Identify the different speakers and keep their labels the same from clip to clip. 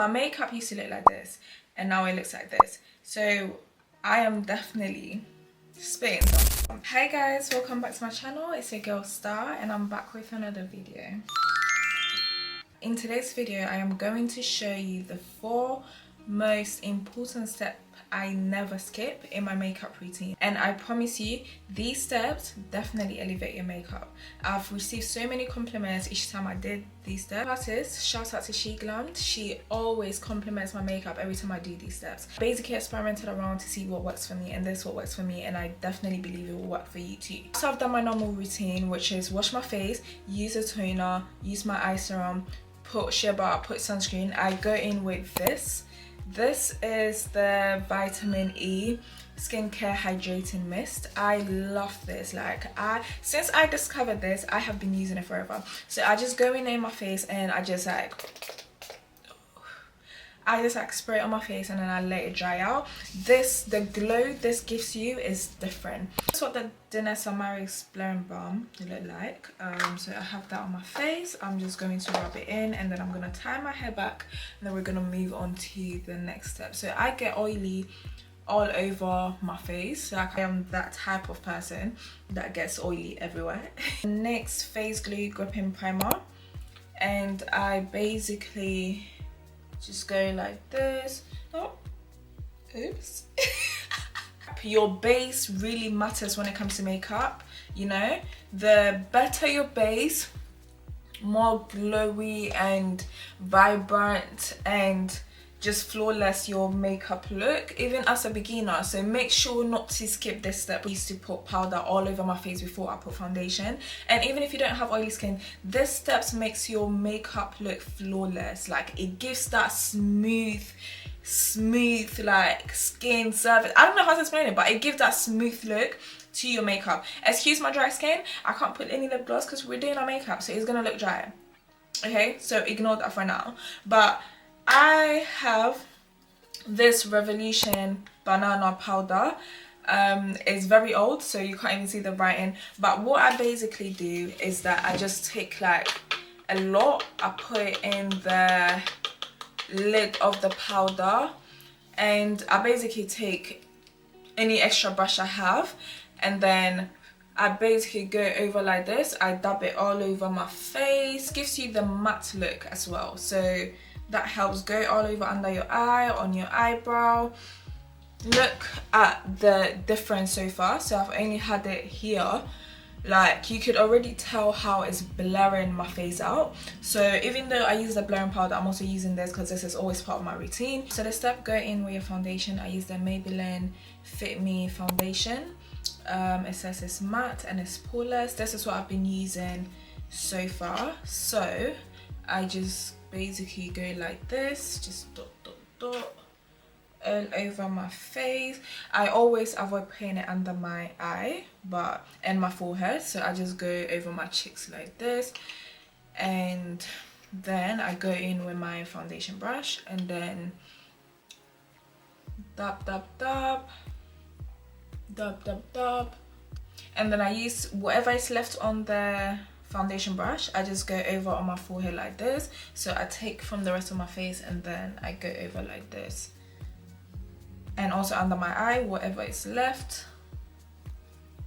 Speaker 1: My makeup used to look like this and now it looks like this. So I am definitely spitting some. Hey guys, welcome back to my channel. It's your girl Star and I'm back with another video. In today's video, I am going to show you the 4 most important steps I never skip in my makeup routine, and I promise you these steps definitely elevate your makeup. I've received so many compliments each time I did these steps. Artist, shout out to Glam, she always compliments my makeup every time I do these steps. Basically experimented around to see what works for me, and this is what works for me, and I definitely believe it will work for you too. So I've done my normal routine, which is wash my face, use a toner, use my eye serum, put shea butter, put sunscreen. I go in with this. This is the vitamin E skincare hydrating mist. I love this. Like, since I discovered this, I have been using it forever. So I just go in my face and I just spray it on my face and then I let it dry out. The glow this gives you is different. That's what the Danessa Myricks Blurring Balm look like. So I have that on my face. I'm just going to rub it in and then I'm going to tie my hair back and then we're going to move on to the next step. So I get oily all over my face. Like, I am that type of person that gets oily everywhere. Next, face glue gripping primer, and I basically just go like this. Oh, oops. Your base really matters when it comes to makeup, you know. The better your base, more glowy and vibrant and just flawless your makeup look, even as a beginner. So make sure not to skip this step. I used to put powder all over my face before I put foundation, and even if you don't have oily skin, this steps makes your makeup look flawless. Like, it gives that smooth like skin surface. I don't know how to explain it, but it gives that smooth look to your makeup. Excuse my dry skin, I can't put any lip gloss because we're doing our makeup, so it's gonna look dry. Okay, so ignore that for now. But I have this Revolution banana powder. It's very old, so you can't even see the writing, but what I basically do is that I just take like a lot, I put it in the lid of the powder, and I basically take any extra brush I have and then I basically go over like this. I dab it all over my face. Gives you the matte look as well, so that helps. Go all over under your eye, on your eyebrow. Look at the difference so far. So I've only had it here. Like, you could already tell how it's blurring my face out. So even though I use the blurring powder, I'm also using this because this is always part of my routine. So the step, go in with your foundation. I use the Maybelline Fit Me foundation. It says it's matte and it's poreless. This is what I've been using so far. So I just basically go like this, just dot dot dot all over my face. I always avoid putting it under my eye and my forehead, so I just go over my cheeks like this, and then I go in with my foundation brush and then dab dab dab dab dab dab, and then I use whatever is left on the foundation brush. I just go over on my forehead like this. So I take from the rest of my face and then I go over like this, and also under my eye, whatever is left.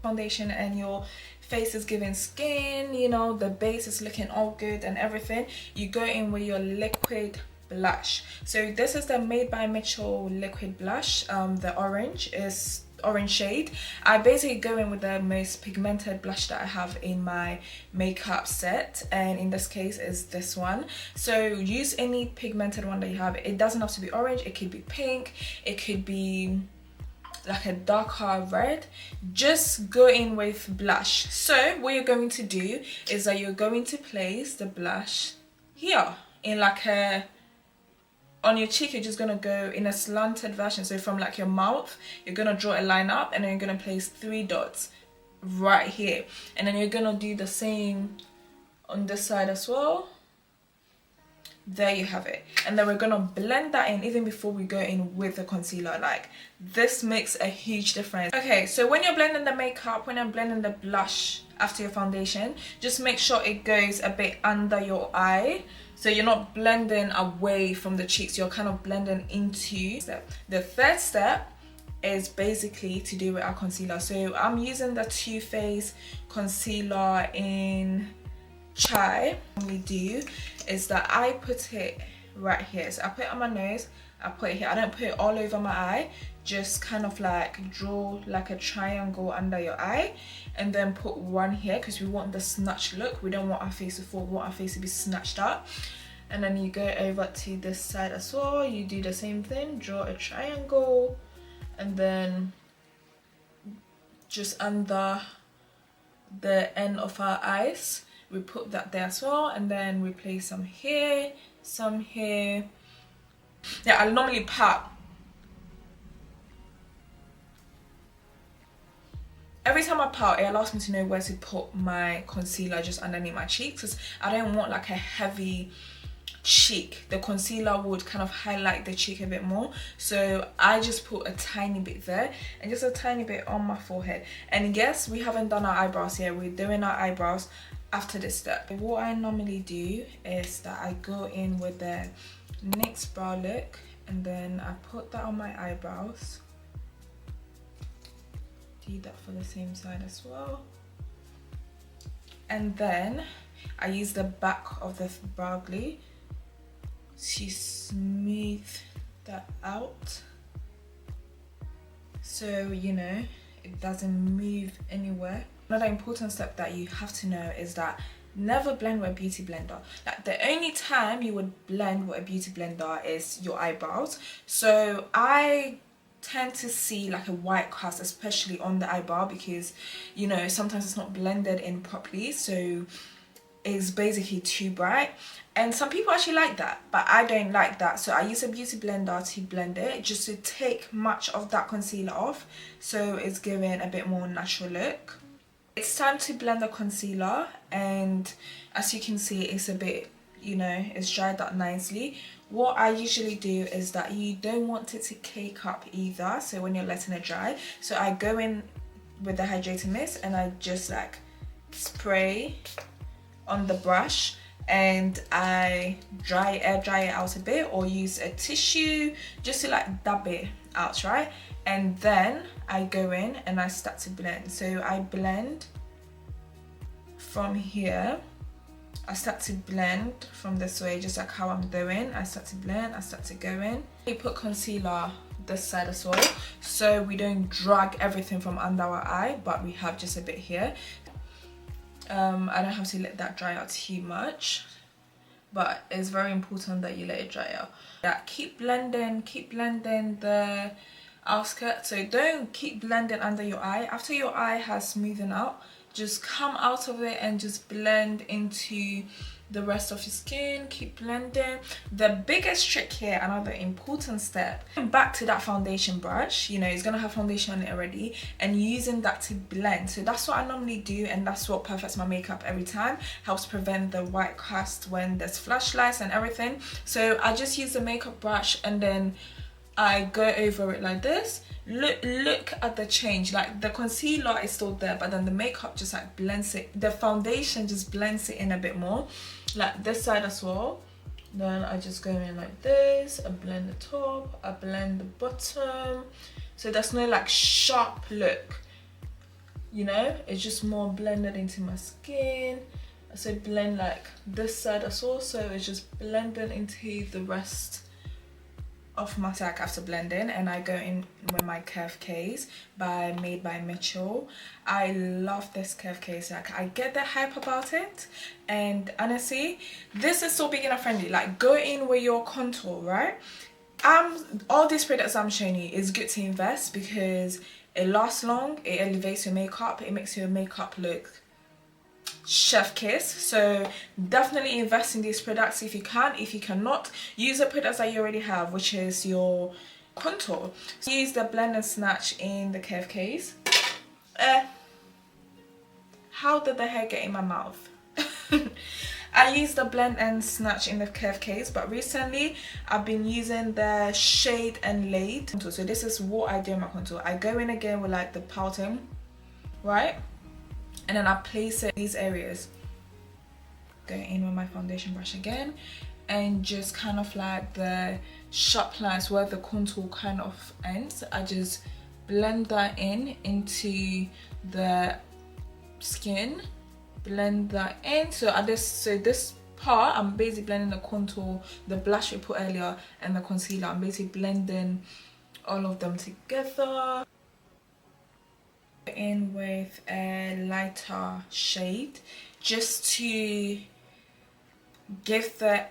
Speaker 1: Foundation and your face is giving skin, you know, the base is looking all good and everything. You go in with your liquid blush. So this is the Made by Mitchell liquid blush. The orange shade. I basically go in with the most pigmented blush that I have in my makeup set, and in this case is this one. So use any pigmented one that you have. It doesn't have to be orange, it could be pink, it could be like a darker red. Just go in with blush. So what you're going to do is that you're going to place the blush here in like a, on your cheek. You're just gonna go in a slanted version, so from like your mouth you're gonna draw a line up and then you're gonna place 3 dots right here, and then you're gonna do the same on this side as well. There you have it, and then we're gonna blend that in even before we go in with the concealer. Like, this makes a huge difference. Okay, so when you're blending the makeup, when you're blending the blush after your foundation, just make sure it goes a bit under your eye So you're not blending away from the cheeks, you're kind of blending into step. The third step is basically to do with our concealer. So I'm using the Too Faced concealer in Chai. What we do is that I put it right here. So I put it on my nose, I put it here. I don't put it all over my eye, just kind of like draw like a triangle under your eye and then put one here because we want the snatch look. We don't want our face to fall, we want our face to be snatched up. And then you go over to this side as well, you do the same thing, draw a triangle, and then just under the end of our eyes we put that there as well, and then we place some here, some here. Yeah, I normally pat. Every time I pat, it allows me to know where to put my concealer just underneath my cheeks, because I don't want like a heavy cheek. The concealer would kind of highlight the cheek a bit more, so I just put a tiny bit there and just a tiny bit on my forehead. And yes, we haven't done our eyebrows yet, we're doing our eyebrows after this step. What I normally do is that I go in with the NYX brow look and then I put that on my eyebrows, do that for the same side as well, and then I use the back of the brow glue to smooth that out, so you know it doesn't move anywhere. Another important step that you have to know is that never blend with a beauty blender. Like the only time you would blend with a beauty blender is your eyebrows. So I tend to see like a white cast, especially on the eyebrow, because you know sometimes it's not blended in properly, so it's basically too bright. And some people actually like that, but I don't like that, so I use a beauty blender to blend it, just to take much of that concealer off, so it's giving a bit more natural look. It's time to blend the concealer, and as you can see it's a bit, you know, it's dried up nicely. What I usually do is that you don't want it to cake up either, so when you're letting it dry, so I go in with the hydrating mist and I just like spray on the brush and I air dry it out a bit, or use a tissue just to like dab it out, right? And then I go in and I start to blend. So I blend from here, I start to blend from this way, just like how I'm doing. I start to blend, I start to go in. We put concealer this side as well, so we don't drag everything from under our eye, but we have just a bit here. I don't have to let that dry out too much, but it's very important that you let it dry out. Yeah, keep blending the outskirt, so don't keep blending under your eye. After your eye has smoothened out, just come out of it and just blend into the rest of your skin. Keep blending. The biggest trick here, another important step, back to that foundation brush, you know it's gonna have foundation on it already, and using that to blend. So that's what I normally do, and that's what perfects my makeup every time, helps prevent the white cast when there's flashlights and everything. So I just use the makeup brush and then I go over it like this. Look at the change, like the concealer is still there, but then the makeup just like blends it, the foundation just blends it in a bit more, like this side as well. Then I just go in like this, I blend the top, I blend the bottom, so there's no like sharp look, you know, it's just more blended into my skin. So blend like this side as well, so it's just blended into the rest of my stack after blending. And I go in with my curve case made by Mitchell. I love this curve case, like I get the hype about it, and honestly this is so beginner friendly. Like go in with your contour, right? All these products I'm showing you is good to invest because it lasts long, it elevates your makeup, it makes your makeup look chef kiss. So definitely invest in these products if you can. If you cannot, use the products that you already have, which is your contour. So use the blend and snatch in the curve case. How did the hair get in my mouth? I used the blend and snatch in the curve case, but recently I've been using the shade and laid contour. So this is what I do in my contour. I go in again with like the pouting, right? And then I place it in these areas. Go in with my foundation brush again and just kind of like the sharp lines where the contour kind of ends, I just blend that in into the skin, blend that in. So this part, I'm basically blending the contour, the blush we put earlier, and the concealer. I'm basically blending all of them together. In with a lighter shade just to give the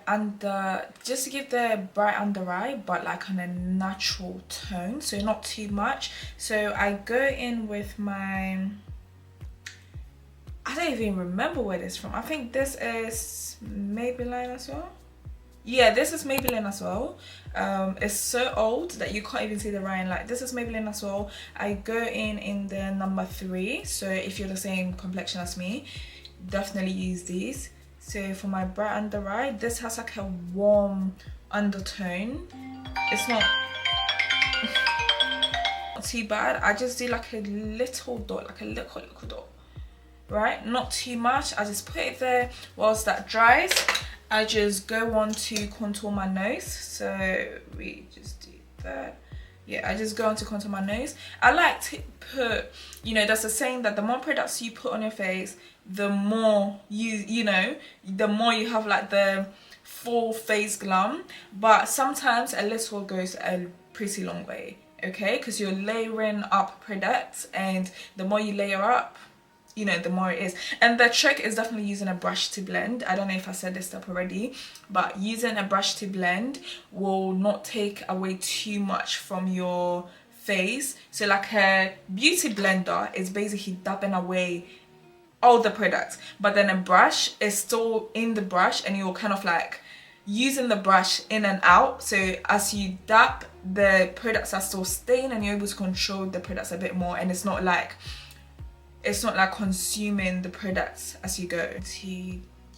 Speaker 1: bright under eye, but like on a natural tone, so not too much. So I go in with my, I don't even remember where this is from. I think this is Maybelline as well. Yeah, this is Maybelline as well. It's so old that you can't even see the writing. Like, this is Maybelline as well. I go in the number 3. So if you're the same complexion as me, definitely use these. So for my bright under eye, this has like a warm undertone. It's not too bad. I just do like a little dot, like a little dot, right? Not too much. I just put it there. Whilst that dries, I just go on to contour my nose. So we just do that. Yeah, I just go on to contour my nose. I like to put, you know, that's the saying that the more products you put on your face, the more the more you have like the full face glam. But sometimes a little goes a pretty long way, okay? Because you're layering up products, and the more you layer up, you know, the more it is. And the trick is definitely using a brush to blend. I don't know if I said this stuff already, but using a brush to blend will not take away too much from your face. So like a beauty blender is basically dabbing away all the products, but then a brush is still in the brush, and you're kind of like using the brush in and out. So as you dab, the products are still staying, and you're able to control the products a bit more, and it's not like consuming the products as you go. To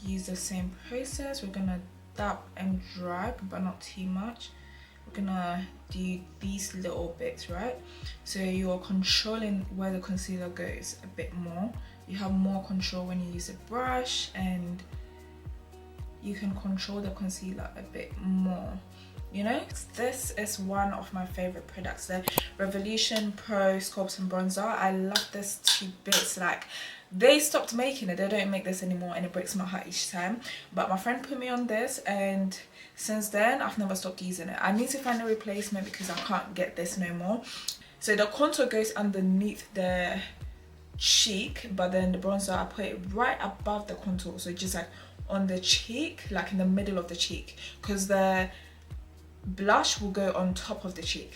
Speaker 1: use the same process, we're gonna dab and drag, but not too much. We're gonna do these little bits, right? So you're controlling where the concealer goes a bit more. You have more control when you use a brush, and you can control the concealer a bit more, you know? This is one of my favorite products, the Revolution Pro Sculpt and Bronzer. I love this to bits. Like, they stopped making it, they don't make this anymore, and it breaks my heart each time. But my friend put me on this, and since then I've never stopped using it. I need to find a replacement because I can't get this no more. So the contour goes underneath the cheek, but then the bronzer, I put it right above the contour, so just like on the cheek, like in the middle of the cheek, because the blush will go on top of the cheek.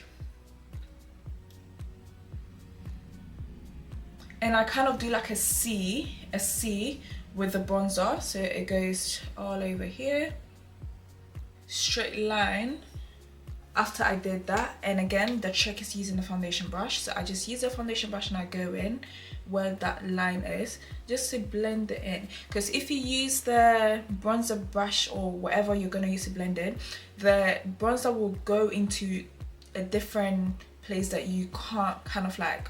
Speaker 1: And I kind of do like a C with the bronzer, so it goes all over here, straight line. After I did that, and again, the trick is using the foundation brush. So I just use the foundation brush and I go in where that line is, just to blend it in. Because if you use the bronzer brush or whatever you're gonna use to blend it, the bronzer will go into a different place that you can't kind of like,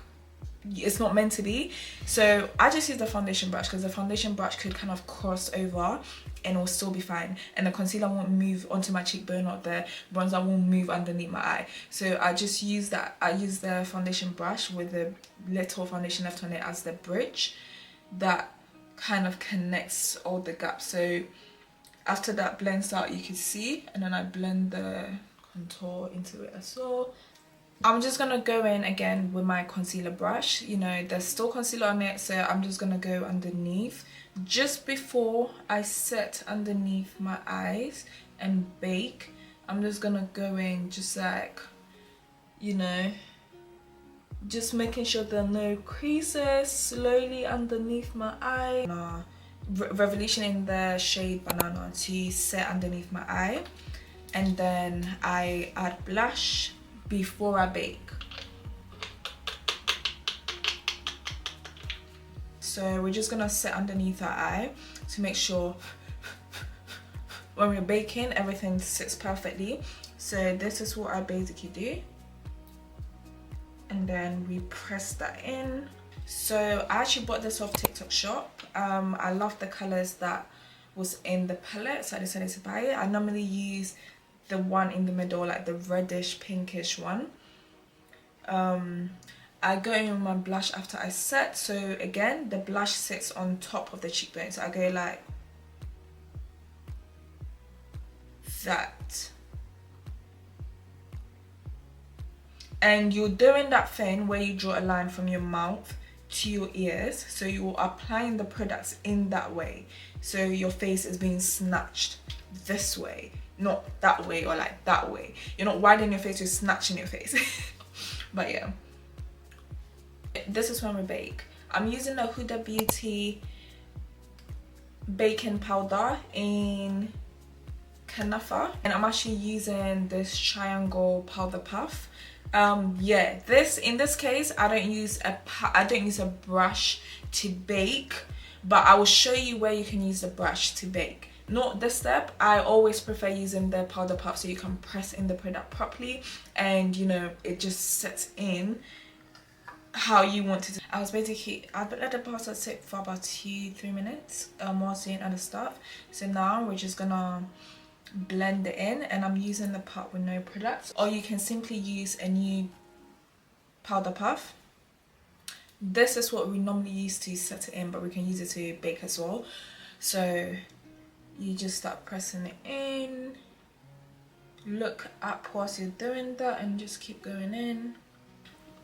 Speaker 1: it's not meant to be. So I just use the foundation brush, because the foundation brush could kind of cross over and it will still be fine, and the concealer won't move onto my cheekbone, or the bronzer won't move underneath my eye. So I just use that. I use the foundation brush with the little foundation left on it as the bridge that kind of connects all the gaps. So after that blends out, you can see, and then I blend the contour into it as well. I'm just gonna go in again with my concealer brush. You know, there's still concealer on it, so I'm just gonna go underneath just before I set underneath my eyes and bake. I'm just gonna go in just like, you know, just making sure there are no creases, slowly underneath my eye. Revolution in the shade Banana to set underneath my eye, and then I add blush before I bake. So we're just gonna set underneath our eye to make sure when we're baking everything sits perfectly. So this is what I basically do, and then we press that in. So I actually bought this off TikTok shop. I love the colors that was in the palette, so I decided to buy it. I normally use the one in the middle, like the reddish pinkish one. I go in with my blush after I set. So again, the blush sits on top of the cheekbone, so I go like that. And you're doing that thing where you draw a line from your mouth to your ears, so you're applying the products in that way, so your face is being snatched this way, not that way or like that way. You're not widening your face, you're snatching your face. But yeah, this is when we bake. I'm using the Huda Beauty baking powder in Kunafa, and I'm actually using this triangle powder puff. Yeah, in this case I don't use a brush to bake, but I will show you where you can use the brush to bake. Not this step. I always prefer using the powder puff, so you can press in the product properly, and you know, it just sets in how you want it to. I let the pasta sit for about 2-3 minutes whilst doing other stuff. So now we're just gonna blend it in, and I'm using the pot with no products, or you can simply use a Nude powder puff. This is what we normally use to set it in, but we can use it to bake as well. So you just start pressing it in, look up whilst you're doing that, and just keep going in.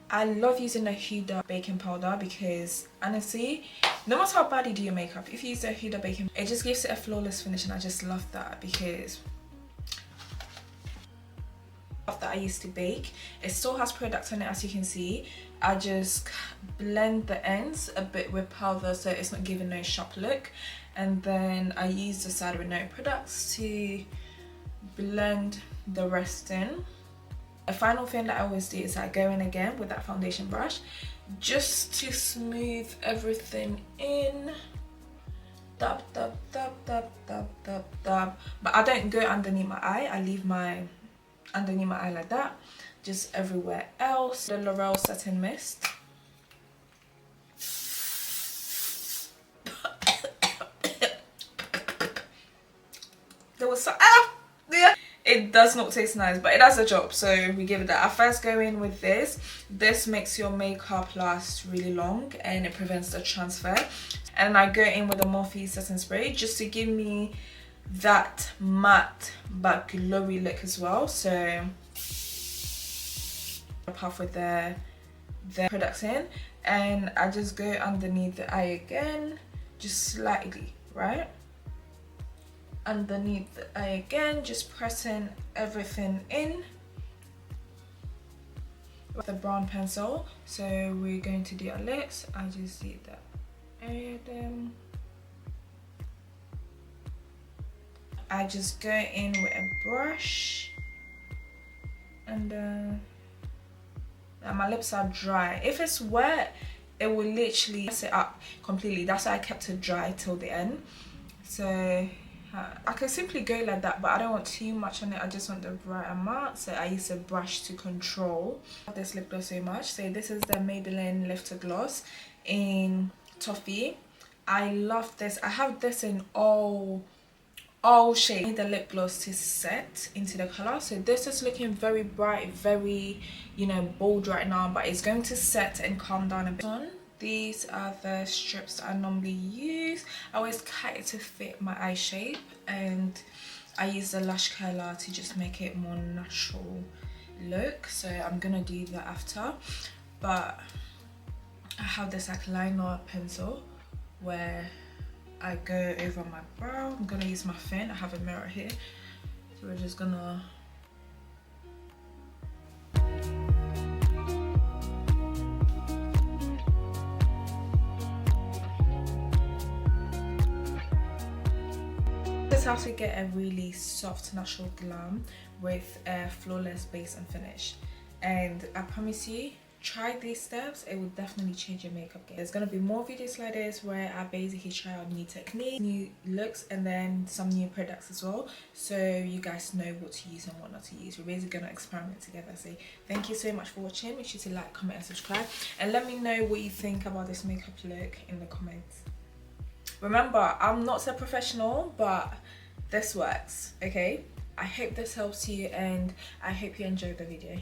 Speaker 1: I love using the Huda baking powder because honestly, no matter how bad you do your makeup, if you use the Huda baking, it just gives it a flawless finish, and I just love that because that I used to bake, it still has products on it, as you can see. I just blend the ends a bit with powder so it's not giving no sharp look, and then I use the side with no products to blend the rest in. A final thing that I always do is I go in again with that foundation brush just to smooth everything in. Dab, dab, dab, dab, dab, dab, dab. But I don't go underneath my eye, I leave my underneath my eye like that, just everywhere else. The L'Oreal Satin Mist. There was some, it does not taste nice, but it does the job, so we give it that. I first go in with this. This makes your makeup last really long and it prevents the transfer. And I go in with the Morphe setting spray just to give me that matte but glowy look as well. So I puff with the products in, and I just go underneath the eye again, just slightly, right? Underneath the eye again, just pressing everything in with the brown pencil. So we're going to do our lips. I just did that area then. I just go in with a brush, and my lips are dry. If it's wet, it will literally mess it up completely. That's why I kept it dry till the end. So I can simply go like that, but I don't want too much on it. I just want the bright and matte, so I use a brush to control. I love this lip gloss so much. So this is the Maybelline Lifter Gloss in Toffee. I love this. I have this in all shades. I need the lip gloss to set into the color. So this is looking very bright, very, you know, bold right now, but it's going to set and calm down a bit. These are the strips that I normally use. I always cut it to fit my eye shape, and I use the lash curler to just make it more natural look. So I'm gonna do that after. But I have this like liner pencil where I go over my brow. I'm gonna use my fin. I have a mirror here, so we're just gonna how to get a really soft natural glam with a flawless base and finish. And I promise you, try these steps, it will definitely change your makeup game. There's going to be more videos like this where I basically try out new techniques, new looks, and then some new products as well, so you guys know what to use and what not to use. We're basically going to experiment together. So thank you so much for watching. Make sure to like, comment and subscribe, and let me know what you think about this makeup look in the comments. Remember, I'm not so professional, but this works, okay? I hope this helps you and I hope you enjoyed the video.